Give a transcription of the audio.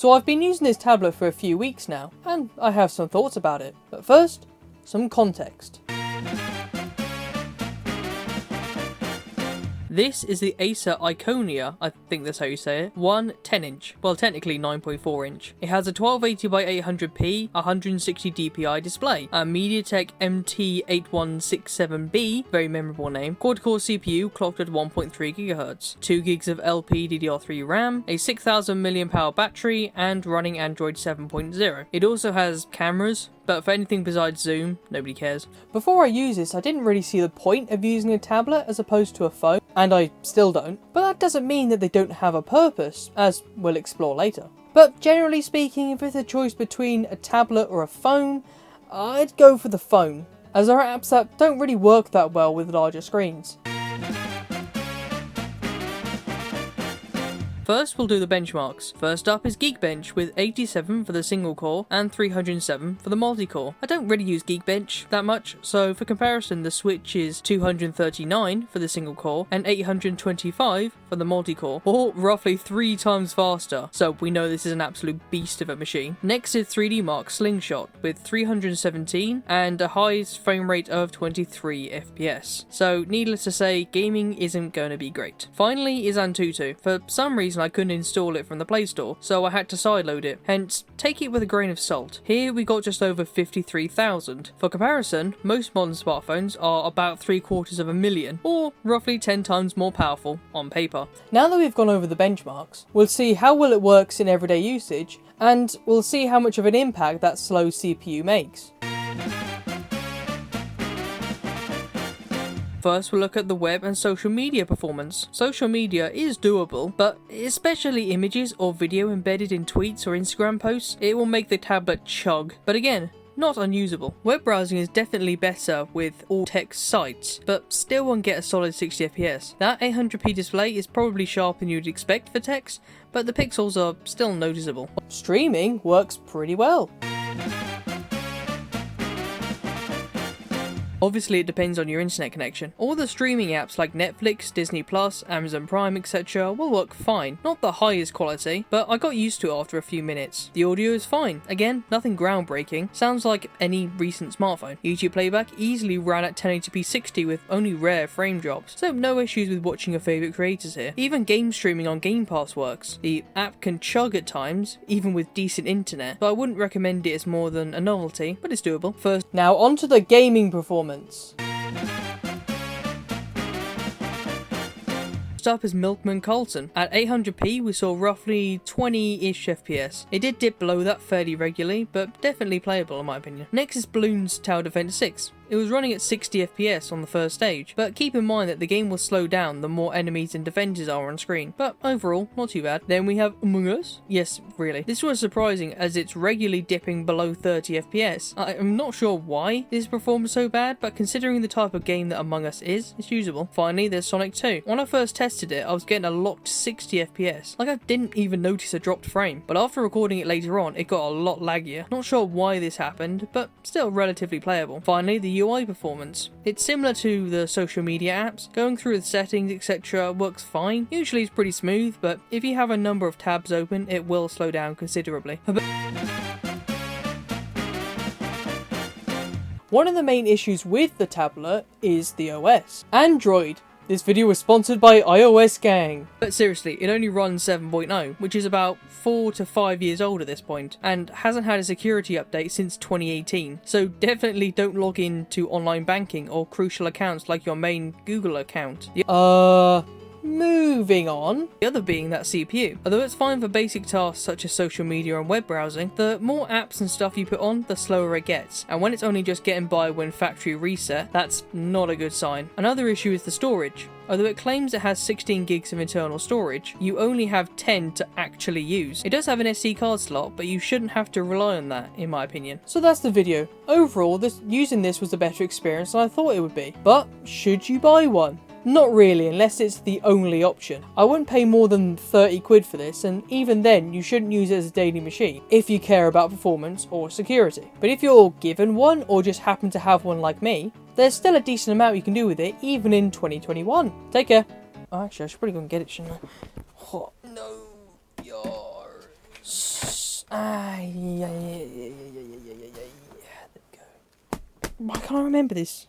So I've been using this tablet for a few weeks now, and I have some thoughts about it. But first, some context. This is the Acer Iconia, I think that's how you say it, One 10-inch, well technically 9.4-inch. It has a 1280x800p, 160 dpi display, a MediaTek MT8167B, very memorable name, quad-core CPU clocked at 1.3 GHz, 2 gigs of LPDDR3 RAM, a 6000 mAh battery, and running Android 7.0. It also has cameras, but for anything besides zoom, nobody cares. Before I use this, I didn't really see the point of using a tablet as opposed to a phone, and I still don't, but that doesn't mean that they don't have a purpose, as we'll explore later. But generally speaking, if it's a choice between a tablet or a phone, I'd go for the phone, as there are apps that don't really work that well with larger screens. First, we'll do the benchmarks. First up is Geekbench with 87 for the single core and 307 for the multi-core. I don't really use Geekbench that much, so for comparison the Switch is 239 for the single core and 825 for the multi-core, or roughly 3 times faster, so we know this is an absolute beast of a machine. Next is 3D Mark Slingshot with 317 and a highest frame rate of 23 FPS. So needless to say, gaming isn't going to be great. Finally is Antutu. For some reason I couldn't install it from the Play Store, so I had to sideload it, hence take it with a grain of salt. Here we got just over 53,000. For comparison, most modern smartphones are about 750,000, or roughly 10 times more powerful on paper. Now that we've gone over the benchmarks, we'll see how well it works in everyday usage, and we'll see how much of an impact that slow CPU makes. First, we'll look at the web and social media performance. Social media is doable, but especially images or video embedded in tweets or Instagram posts, it will make the tablet chug. But again, not unusable. Web browsing is definitely better with all text sites, but still won't get a solid 60 FPS. That 800p display is probably sharper than you'd expect for text, but the pixels are still noticeable. Streaming works pretty well. Obviously it depends on your internet connection. All the streaming apps like Netflix, Disney+, Amazon Prime, etc. will work fine. Not the highest quality, but I got used to it after a few minutes. The audio is fine. Again, nothing groundbreaking. Sounds like any recent smartphone. YouTube playback easily ran at 1080p 60 with only rare frame drops, so no issues with watching your favourite creators here. Even game streaming on Game Pass works. The app can chug at times, even with decent internet, but I wouldn't recommend it as more than a novelty, but it's doable. First, now onto the gaming performance. Next up is Milkman Colton. At 800p we saw roughly 20-ish FPS. It did dip below that fairly regularly, but definitely playable in my opinion. Next is Bloons Tower Defense 6. It was running at 60 FPS on the first stage, but keep in mind that the game will slow down the more enemies and defenders are on screen, but overall, not too bad. Then we have Among Us. Yes, really. This was surprising as it's regularly dipping below 30 FPS. I'm not sure why this performed so bad, but considering the type of game that Among Us is, it's usable. Finally, there's Sonic 2. When I first tested it, I was getting a locked 60 FPS. Like I didn't even notice a dropped frame, but after recording it later on, it got a lot laggier. Not sure why this happened, but still relatively playable. Finally, the UI performance. It's similar to the social media apps. Going through the settings, etc. works fine. Usually it's pretty smooth, but if you have a number of tabs open, it will slow down considerably. One of the main issues with the tablet is the OS. Android. This video was sponsored by iOS Gang. But seriously, it only runs 7.0, which is about 4 to 5 years old at this point, and hasn't had a security update since 2018. So definitely don't log in to online banking or crucial accounts like your main Google account. Moving on. The other being that CPU. Although it's fine for basic tasks such as social media and web browsing, the more apps and stuff you put on, the slower it gets. And when it's only just getting by when factory reset, that's not a good sign. Another issue is the storage. Although it claims it has 16 gigs of internal storage, you only have 10 to actually use. It does have an SD card slot, but you shouldn't have to rely on that, in my opinion. So that's the video. Overall, using this was a better experience than I thought it would be. But should you buy one? Not really, unless it's the only option. I wouldn't pay more than 30 quid for this, and even then you shouldn't use it as a daily machine if you care about performance or security. But if you're given one or just happen to have one like me, there's still a decent amount you can do with it even in 2021. Take care. Oh, actually I should probably go and get it, shouldn't I? Oh, no. Yar. Yeah. There we go. Why can't I remember this?